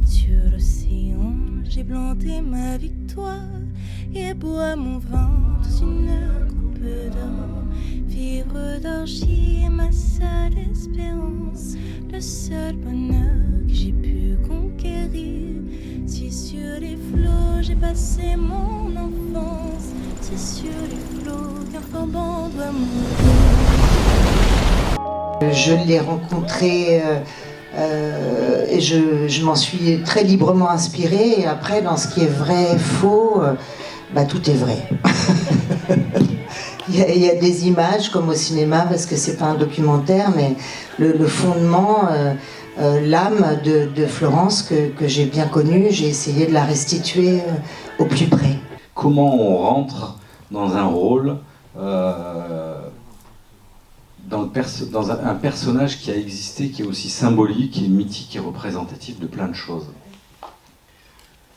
Sur l'océan, j'ai planté ma victoire et bois mon vin dans une coupe d'or. Vivre d'orgie est ma seule espérance, le seul bonheur que j'ai pu conquérir. Si sur les flots j'ai passé mon enfance, c'est sur les flots qu'un forban doit mourir. Je l'ai rencontré et je m'en suis très librement inspirée. Et après, dans ce qui est vrai et faux, tout est vrai. Il y a des images comme au cinéma, parce que c'est pas un documentaire, mais le fondement, l'âme de Florence que j'ai bien connue, j'ai essayé de la restituer au plus près. Comment on rentre dans un rôle dans un personnage qui a existé, qui est aussi symbolique, qui est mythique et représentatif de plein de choses.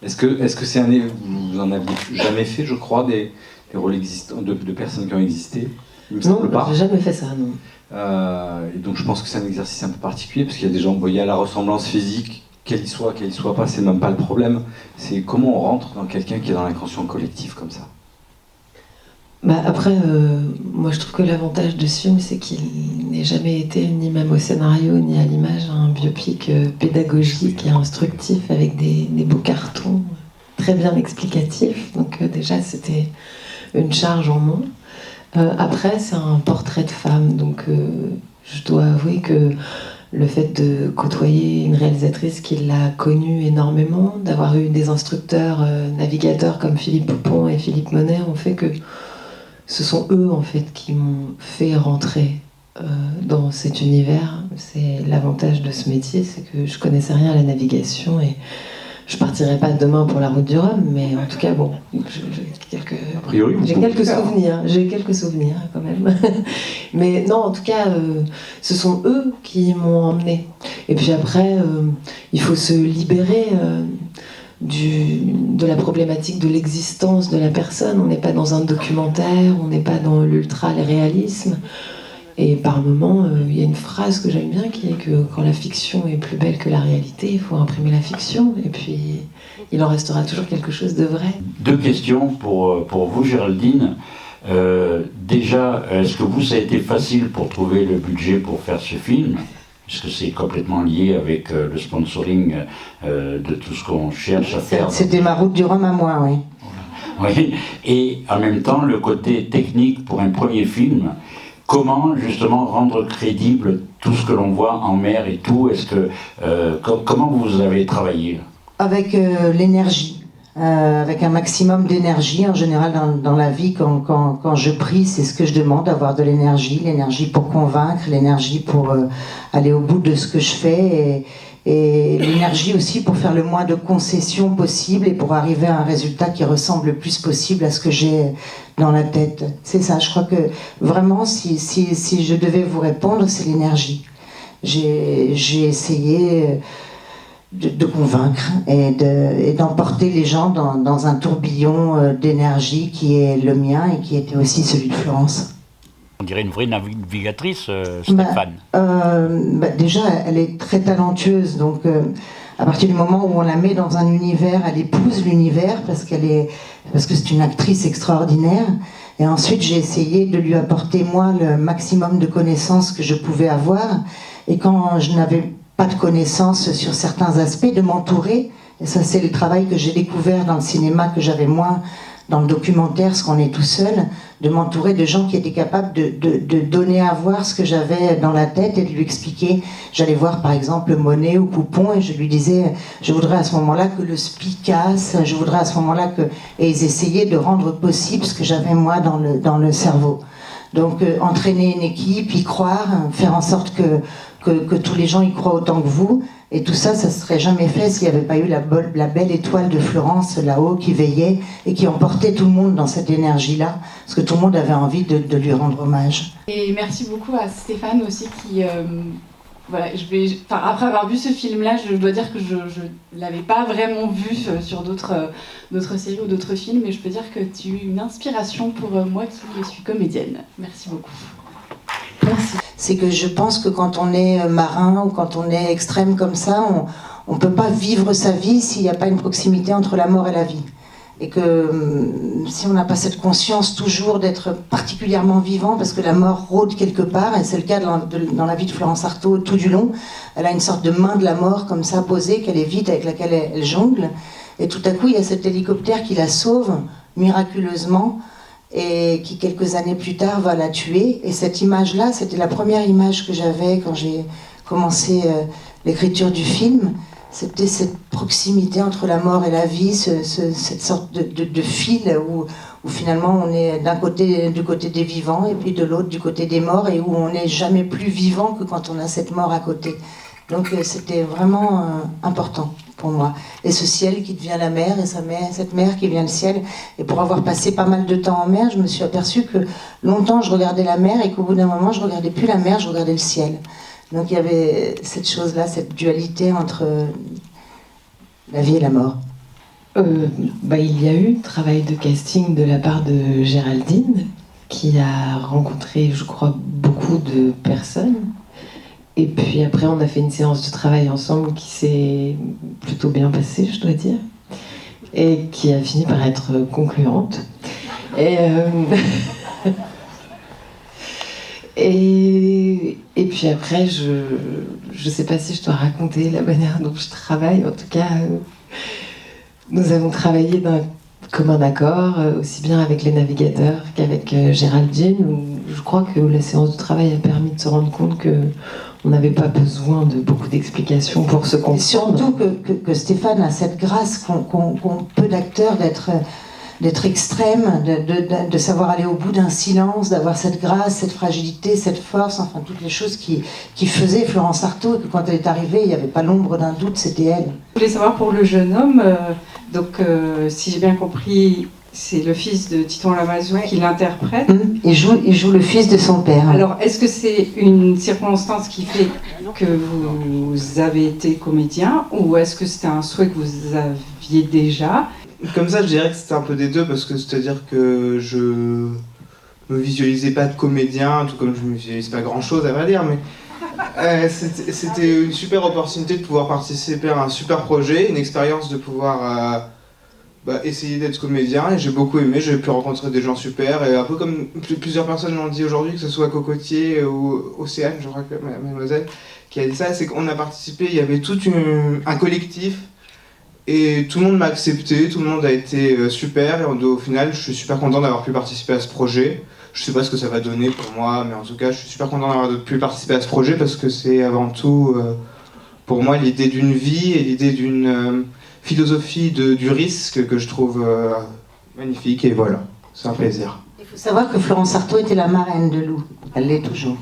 Est-ce que c'est vous en aviez jamais fait, je crois, des rôles existants de personnes qui ont existé? Il me semble pas. Non, j'ai jamais fait ça, non. Et donc je pense que c'est un exercice un peu particulier, parce qu'il y a des gens, il y a la ressemblance physique, qu'elle y soit pas, c'est même pas le problème. C'est comment on rentre dans quelqu'un qui est dans l'inconscient collectif comme ça. Après, moi je trouve que l'avantage de ce film, c'est qu'il n'ait jamais été, ni même au scénario, ni à l'image, un biopic pédagogique et instructif avec des beaux cartons très bien explicatifs. Donc déjà, c'était une charge en moins. Après, c'est un portrait de femme, donc je dois avouer que le fait de côtoyer une réalisatrice qui l'a connue énormément, d'avoir eu des instructeurs navigateurs comme Philippe Poupon et Philippe Monet, ont fait que ce sont eux en fait qui m'ont fait rentrer dans cet univers. C'est l'avantage de ce métier, c'est que je connaissais rien à la navigation et Je partirai pas demain pour la route du Rhum, mais en tout cas, bon, j'ai quelques souvenirs quand même. Mais non, en tout cas, ce sont eux qui m'ont emmené. Et puis après, il faut se libérer de la problématique de l'existence de la personne. On n'est pas dans un documentaire, on n'est pas dans l'ultra-réalisme. Et par moments, il y a une phrase que j'aime bien qui est que quand la fiction est plus belle que la réalité, il faut imprimer la fiction. Et puis, il en restera toujours quelque chose de vrai. 2 questions pour vous, Géraldine. Déjà, est-ce que ça a été facile pour trouver le budget pour faire ce film ? Puisque c'est complètement lié avec le sponsoring de tout ce qu'on cherche à faire. C'était ma route du Rhum à moi, oui. Oui, et en même temps, le côté technique pour un premier film. Comment justement rendre crédible tout ce que l'on voit en mer et tout ? Comment vous avez travaillé ? Avec l'énergie, avec un maximum d'énergie. En général, dans la vie, quand je prie, c'est ce que je demande, avoir de l'énergie pour convaincre, l'énergie pour aller au bout de ce que je fais, et l'énergie aussi pour faire le moins de concessions possible et pour arriver à un résultat qui ressemble le plus possible à ce que j'ai dans la tête. C'est ça, je crois que vraiment, si je devais vous répondre, c'est l'énergie. J'ai essayé de convaincre et d'emporter les gens dans un tourbillon d'énergie qui est le mien et qui était aussi celui de Florence. On dirait une vraie navigatrice, Stéphane. Déjà, elle est très talentueuse, donc à partir du moment où on la met dans un univers, elle épouse l'univers parce que c'est une actrice extraordinaire. Et ensuite, j'ai essayé de lui apporter, moi, le maximum de connaissances que je pouvais avoir. Et quand je n'avais pas de connaissances sur certains aspects, de m'entourer. Et ça, c'est le travail que j'ai découvert dans le cinéma, que j'avais moins dans le documentaire, parce qu'on est tout seul, de m'entourer de gens qui étaient capables de donner à voir ce que j'avais dans la tête et de lui expliquer. J'allais voir par exemple Monet ou Coupon et je lui disais, je voudrais à ce moment-là que le spi casse, je voudrais à ce moment-là que... Et ils essayaient de rendre possible ce que j'avais moi dans le cerveau. Donc entraîner une équipe, y croire, faire en sorte que tous les gens y croient autant que vous. Et tout ça, ça ne serait jamais fait s'il n'y avait pas eu la belle étoile de Florence là-haut qui veillait et qui emportait tout le monde dans cette énergie-là, parce que tout le monde avait envie de lui rendre hommage. Et merci beaucoup à Stéphane aussi qui... après avoir vu ce film-là, je dois dire que je ne l'avais pas vraiment vu sur d'autres séries ou d'autres films, mais je peux dire que tu es une inspiration pour moi qui suis comédienne. Merci beaucoup. Merci. C'est que je pense que quand on est marin ou quand on est extrême comme ça, on ne peut pas vivre sa vie s'il n'y a pas une proximité entre la mort et la vie. Et que si on n'a pas cette conscience toujours d'être particulièrement vivant, parce que la mort rôde quelque part, et c'est le cas dans la vie de Florence Artaud tout du long, elle a une sorte de main de la mort comme ça posée, qu'elle évite, avec laquelle elle jongle, et tout à coup il y a cet hélicoptère qui la sauve miraculeusement, et qui quelques années plus tard va la tuer. Et cette image-là, c'était la première image que j'avais quand j'ai commencé l'écriture du film. C'était cette proximité entre la mort et la vie, cette sorte de fil où finalement on est d'un côté du côté des vivants et puis de l'autre du côté des morts, et où on n'est jamais plus vivant que quand on a cette mort à côté. Donc c'était vraiment important pour moi. Et ce ciel qui devient la mer, et cette mer qui devient le ciel. Et pour avoir passé pas mal de temps en mer, je me suis aperçue que longtemps je regardais la mer et qu'au bout d'un moment je regardais plus la mer, je regardais le ciel. Donc il y avait cette chose-là, cette dualité entre la vie et la mort. Il y a eu travail de casting de la part de Géraldine, qui a rencontré, je crois, beaucoup de personnes. Et puis après, on a fait une séance de travail ensemble qui s'est plutôt bien passée, je dois dire, et qui a fini par être concluante. Et puis après, je sais pas si je dois raconter la manière dont je travaille. En tout cas, nous avons travaillé d'un commun accord, aussi bien avec les navigateurs qu'avec Géraldine, où je crois que la séance de travail a permis de se rendre compte que on n'avait pas besoin de beaucoup d'explications pour se comprendre. Et surtout que Stéphane a cette grâce qu'ont peu d'acteurs d'être extrême, de savoir aller au bout d'un silence, d'avoir cette grâce, cette fragilité, cette force, enfin toutes les choses qui faisaient Florence Artaud, et que quand elle est arrivée, il n'y avait pas l'ombre d'un doute, c'était elle. Je voulais savoir pour le jeune homme, si j'ai bien compris, c'est le fils de Titon Lamazou qui l'interprète. Il joue le fils de son père. Alors, est-ce que c'est une circonstance qui fait que vous avez été comédien, ou est-ce que c'était un souhait que vous aviez déjà? Comme ça, je dirais que c'était un peu des deux, parce que c'est-à-dire que je me visualisais pas de comédien, tout comme je me visualisais pas grand-chose à vrai dire, mais c'était une super opportunité de pouvoir participer à un super projet, une expérience de pouvoir essayer d'être comédien, et j'ai beaucoup aimé, j'ai pu rencontrer des gens super, et un peu comme plusieurs personnes l'ont dit aujourd'hui, que ce soit Cocotier ou Océane, je crois que mademoiselle, qui a dit ça, c'est qu'on a participé, il y avait tout un collectif, et tout le monde m'a accepté, tout le monde a été super, et au final je suis super content d'avoir pu participer à ce projet. Je sais pas ce que ça va donner pour moi, mais en tout cas je suis super content d'avoir pu participer à ce projet, parce que c'est avant tout pour moi l'idée d'une vie et l'idée d'une philosophie du risque que je trouve magnifique, et voilà, c'est un plaisir. Il faut savoir que Florence Artaud était la marraine de Lou, elle l'est toujours.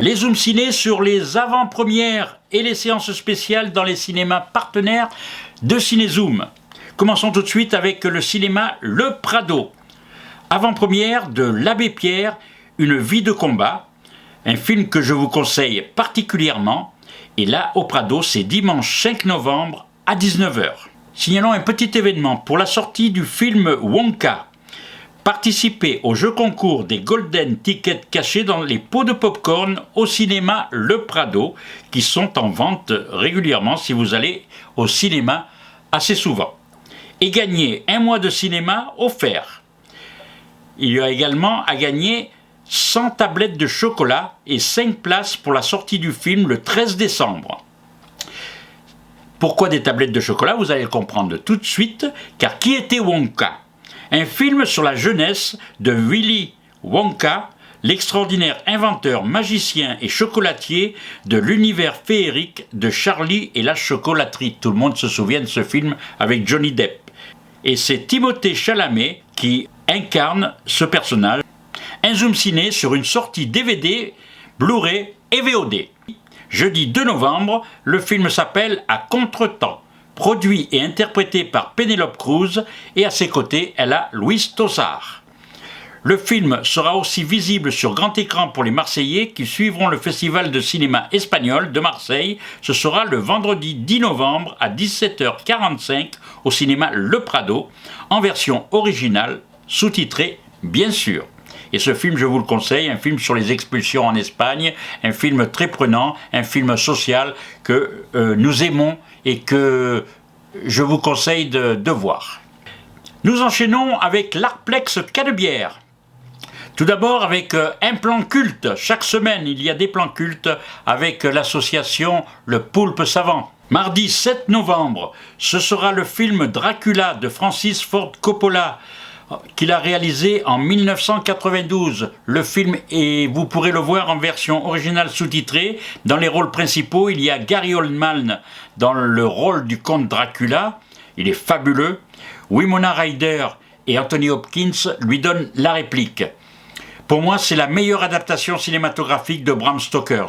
Les Zooms Ciné sur les avant-premières et les séances spéciales dans les cinémas partenaires de Cinézoom. Commençons tout de suite avec le cinéma Le Prado. Avant-première de L'Abbé Pierre, une vie de combat, un film que je vous conseille particulièrement. Et là, au Prado, c'est dimanche 5 novembre à 19h. Signalons un petit événement pour la sortie du film Wonka. Participez au jeu concours des Golden Tickets cachés dans les pots de popcorn au cinéma Le Prado, qui sont en vente régulièrement si vous allez au cinéma assez souvent. Et gagnez un mois de cinéma offert. Il y a également à gagner 100 tablettes de chocolat et 5 places pour la sortie du film le 13 décembre. Pourquoi des tablettes de chocolat? Vous allez le comprendre tout de suite, car qui était Wonka? Un film sur la jeunesse de Willy Wonka, l'extraordinaire inventeur, magicien et chocolatier de l'univers féerique de Charlie et la chocolaterie. Tout le monde se souvient de ce film avec Johnny Depp. Et c'est Timothée Chalamet qui incarne ce personnage. Un zoom ciné sur une sortie DVD, Blu-ray et VOD. Jeudi 2 novembre, le film s'appelle À Contretemps. Produit et interprété par Penélope Cruz, et à ses côtés, elle a Louis Tosar. Le film sera aussi visible sur grand écran pour les Marseillais qui suivront le Festival de cinéma espagnol de Marseille. Ce sera le vendredi 10 novembre à 17h45 au cinéma Le Prado, en version originale, sous-titrée bien sûr. Et ce film, je vous le conseille, un film sur les expulsions en Espagne, un film très prenant, un film social que nous aimons et que je vous conseille de voir. Nous enchaînons avec l'Artplex Canebière. Tout d'abord avec un plan culte. Chaque semaine, il y a des plans cultes avec l'association Le Poulpe Savant. Mardi 7 novembre, ce sera le film Dracula de Francis Ford Coppola, qu'il a réalisé en 1992. Le film, et vous pourrez le voir en version originale sous-titrée. Dans les rôles principaux, il y a Gary Oldman dans le rôle du comte Dracula. Il est fabuleux. Winona Ryder et Anthony Hopkins lui donnent la réplique. Pour moi, c'est la meilleure adaptation cinématographique de Bram Stoker.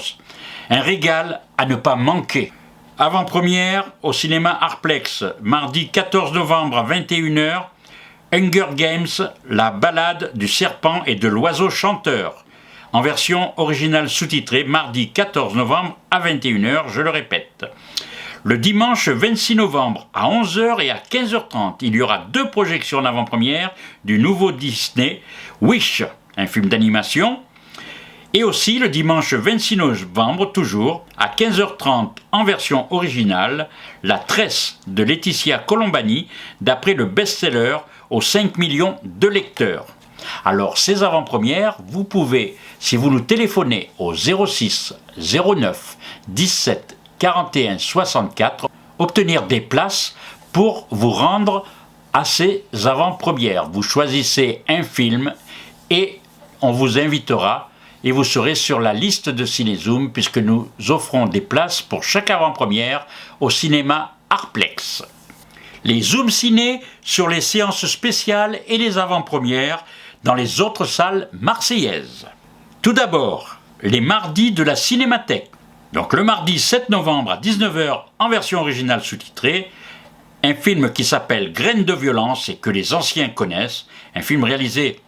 Un régal à ne pas manquer. Avant-première au cinéma Artplex, mardi 14 novembre à 21h. Hunger Games, la ballade du serpent et de l'oiseau chanteur, en version originale sous-titrée, mardi 14 novembre à 21h, je le répète. Le dimanche 26 novembre à 11h et à 15h30, il y aura 2 projections en avant-première du nouveau Disney, Wish, un film d'animation, et aussi le dimanche 26 novembre, toujours, à 15h30 en version originale, La Tresse de Laetitia Colombani, d'après le best-seller aux 5 millions de lecteurs. Alors, ces avant-premières, vous pouvez, si vous nous téléphonez au 06 09 17 41 64, obtenir des places pour vous rendre à ces avant-premières. Vous choisissez un film et on vous invitera et vous serez sur la liste de Cinézoom puisque nous offrons des places pour chaque avant-première au cinéma Artplex. Les Zooms Ciné sur les séances spéciales et les avant-premières dans les autres salles marseillaises. Tout d'abord, les mardis de la Cinémathèque. Donc le mardi 7 novembre à 19h en version originale sous-titrée, un film qui s'appelle Graines de violence et que les anciens connaissent, un film réalisé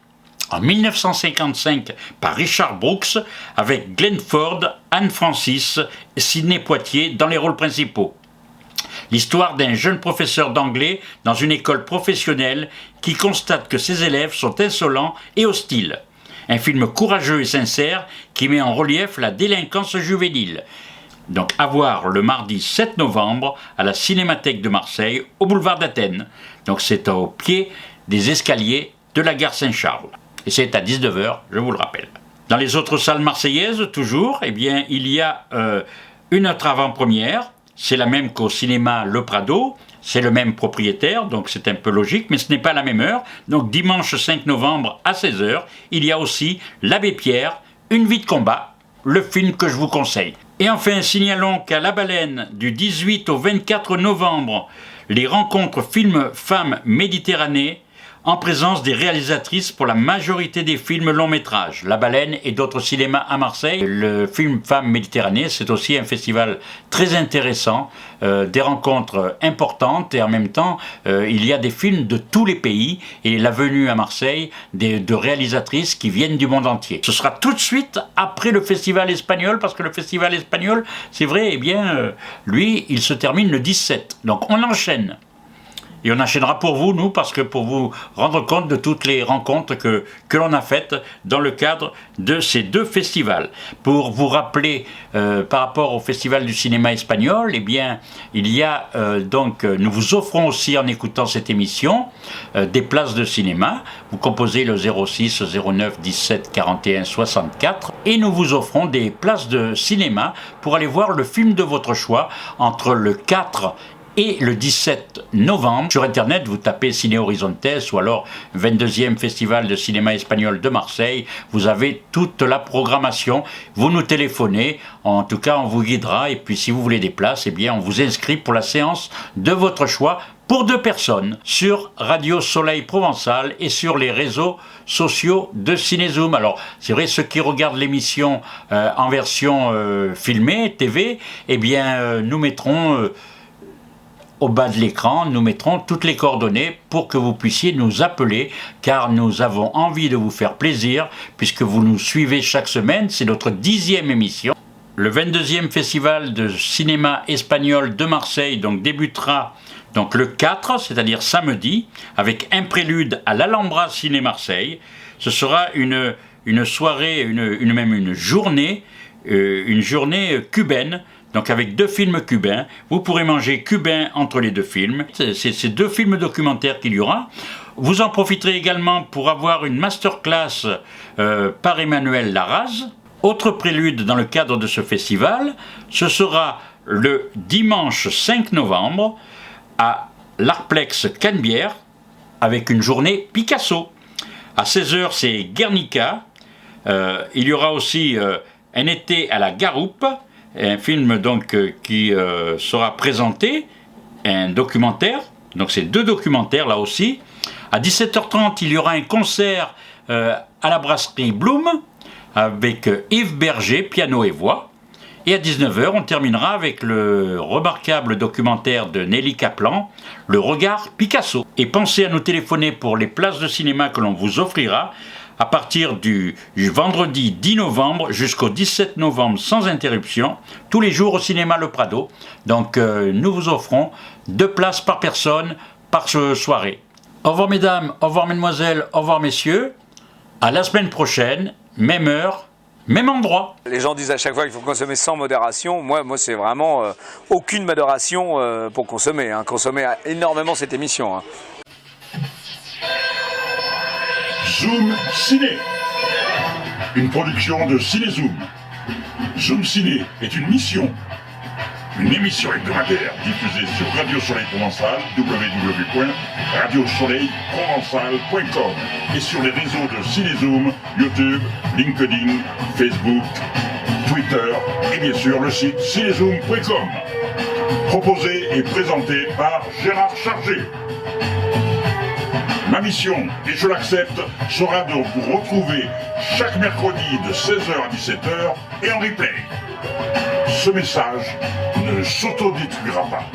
en 1955 par Richard Brooks avec Glenn Ford, Anne Francis et Sidney Poitier dans les rôles principaux. L'histoire d'un jeune professeur d'anglais dans une école professionnelle qui constate que ses élèves sont insolents et hostiles. Un film courageux et sincère qui met en relief la délinquance juvénile. Donc à voir le mardi 7 novembre à la Cinémathèque de Marseille, au boulevard d'Athènes. Donc c'est au pied des escaliers de la gare Saint-Charles. Et c'est à 19h, je vous le rappelle. Dans les autres salles marseillaises, toujours, eh bien, il y a une autre avant-première. C'est la même qu'au cinéma Le Prado. C'est le même propriétaire, donc c'est un peu logique, mais ce n'est pas la même heure. Donc dimanche 5 novembre à 16h, il y a aussi L'Abbé Pierre, Une vie de combat, le film que je vous conseille. Et enfin, signalons qu'à La Baleine, du 18 au 24 novembre, les rencontres films-femmes Méditerranée, en présence des réalisatrices pour la majorité des films long métrages. La Baleine et d'autres cinémas à Marseille. Le film Femmes Méditerranée, c'est aussi un festival très intéressant, des rencontres importantes et en même temps, il y a des films de tous les pays et la venue à Marseille de réalisatrices qui viennent du monde entier. Ce sera tout de suite après le festival espagnol, parce que le festival espagnol, c'est vrai, eh bien, lui, il se termine le 17. Donc on enchaîne. Et on enchaînera pour vous, nous, parce que pour vous rendre compte de toutes les rencontres que l'on a faites dans le cadre de ces deux festivals. Pour vous rappeler, par rapport au Festival du cinéma espagnol, eh bien, il y a nous vous offrons aussi, en écoutant cette émission, des places de cinéma. Vous composez le 06 09 17 41 64 et nous vous offrons des places de cinéma pour aller voir le film de votre choix entre le 4 et le 17 novembre, sur Internet, vous tapez Ciné Horizontes ou alors 22e Festival de cinéma espagnol de Marseille. Vous avez toute la programmation. Vous nous téléphonez. En tout cas, on vous guidera. Et puis, si vous voulez des places, eh bien, on vous inscrit pour la séance de votre choix pour 2 personnes sur Radio Soleil Provençal et sur les réseaux sociaux de Cinézoom. Alors, c'est vrai, ceux qui regardent l'émission en version filmée, TV, eh bien, nous mettrons... au bas de l'écran, nous mettrons toutes les coordonnées pour que vous puissiez nous appeler, car nous avons envie de vous faire plaisir, puisque vous nous suivez chaque semaine, c'est notre 10e émission. Le 22e Festival de cinéma espagnol de Marseille débutera le 4, c'est-à-dire samedi, avec un prélude à l'Alhambra Ciné Marseille. Ce sera une soirée, même une journée cubaine, donc avec 2 films cubains. Vous pourrez manger cubain entre les 2 films. C'est 2 films documentaires qu'il y aura. Vous en profiterez également pour avoir une masterclass par Emmanuel Larraz. Autre prélude dans le cadre de ce festival, ce sera le dimanche 5 novembre à l'Artplex Canebière avec une journée Picasso. À 16h, c'est Guernica. Il y aura aussi Un été à la Garoupe, un film qui sera présenté, un documentaire, donc c'est 2 documentaires là aussi. À 17h30, il y aura un concert à la brasserie Bloom avec Yves Berger, piano et voix. Et à 19h, on terminera avec le remarquable documentaire de Nelly Kaplan, Le regard Picasso. Et pensez à nous téléphoner pour les places de cinéma que l'on vous offrira à partir du vendredi 10 novembre jusqu'au 17 novembre sans interruption, tous les jours au cinéma Le Prado. Donc nous vous offrons 2 places par personne par soirée. Au revoir mesdames, au revoir mesdemoiselles, au revoir messieurs. À la semaine prochaine, même heure, même endroit. Les gens disent à chaque fois qu'il faut consommer sans modération. Moi c'est vraiment aucune modération pour consommer. Consommer énormément cette émission. Zoom Ciné, une production de Cinézoom. Zoom Ciné est une émission hebdomadaire diffusée sur Radio Soleil Provençal, www radiosoleilprovençal.com et sur les réseaux de Cinézoom, YouTube, LinkedIn, Facebook, Twitter et bien sûr le site cinézoom.com. Proposé et présenté par Gérard Chargé. Ma mission, et je l'accepte, sera de vous retrouver chaque mercredi de 16h à 17h et en replay. Ce message ne s'autodétruira pas.